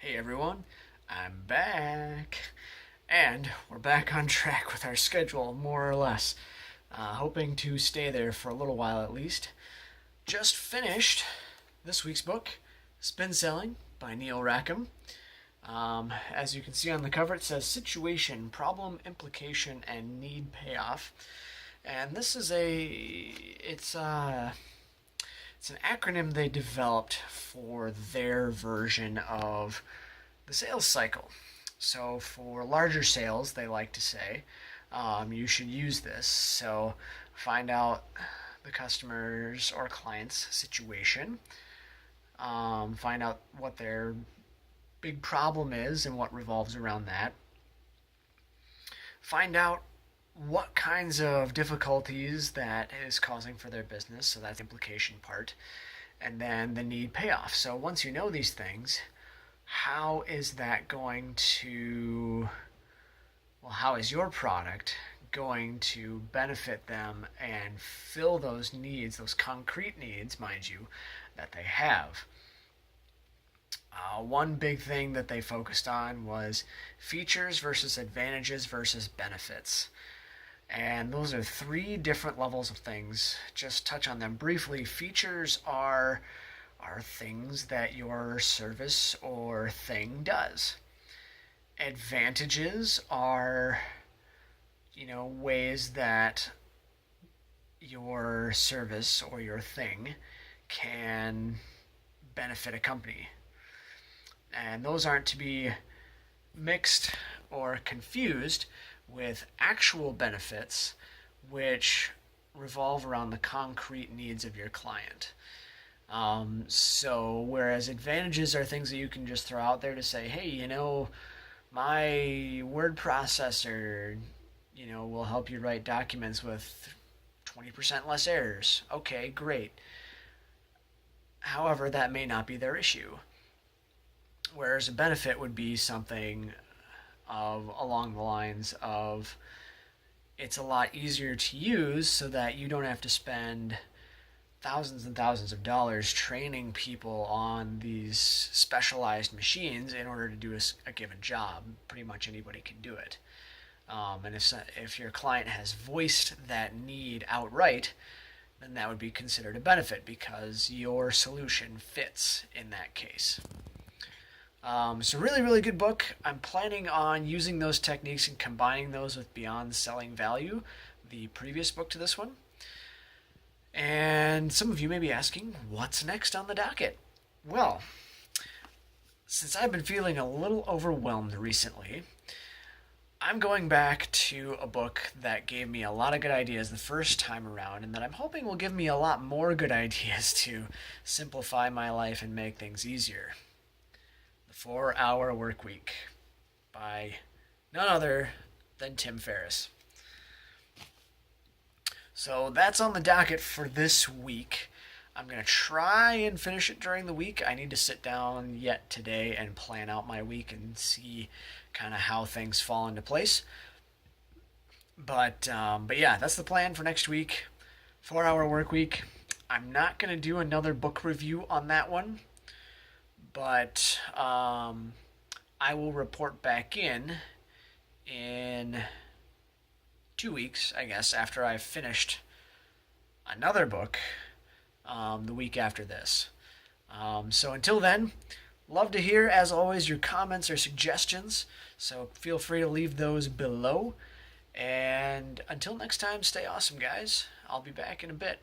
Hey everyone, I'm back. And we're back on track with our schedule, more or less. Hoping to stay there for a little while at least. Just finished this week's book, Spin Selling by Neil Rackham. As you can see on the cover, it says Situation, Problem, Implication, and Need Payoff. And this is it's an acronym they developed for their version of the sales cycle. So for larger sales, they like to say, you should use this. So find out the customer's or client's situation, find out what their big problem is and what revolves around that. Find out what kinds of difficulties that is causing for their business, so that's the implication part, and then the need payoff. So once you know these things, how is that going to, well, how is your product going to benefit them and fill those needs, those concrete needs, mind you, that they have? One big thing that they focused on was features versus advantages versus benefits. And those are three different levels of things. Just touch on them briefly. Features are things that your service or thing does. Advantages are, ways that your service or your thing can benefit a company. And those aren't to be mixed or confused with actual benefits, which revolve around the concrete needs of your client. So whereas advantages are things that you can just throw out there to say, hey, my word processor, will help you write documents with 20% less errors. Okay, great. However, that may not be their issue. Whereas a benefit would be something along the lines of it's a lot easier to use so that you don't have to spend thousands and thousands of dollars training people on these specialized machines in order to do a given job. Pretty much anybody can do it. And if your client has voiced that need outright, then that would be considered a benefit because your solution fits in that case. So really, really good book. I'm planning on using those techniques and combining those with Beyond Selling Value, the previous book to this one. And some of you may be asking, what's next on the docket? Well, since I've been feeling a little overwhelmed recently, I'm going back to a book that gave me a lot of good ideas the first time around and that I'm hoping will give me a lot more good ideas to simplify my life and make things easier. The 4-Hour Workweek by none other than Tim Ferriss. So that's on the docket for this week. I'm going to try and finish it during the week. I need to sit down yet today and plan out my week and see kind of how things fall into place. But yeah, that's the plan for next week. 4-Hour Workweek. I'm not going to do another book review on that one. But I will report back in 2 weeks, I guess, after I've finished another book the week after this. So until then, love to hear, as always, your comments or suggestions. So feel free to leave those below. And until next time, stay awesome, guys. I'll be back in a bit.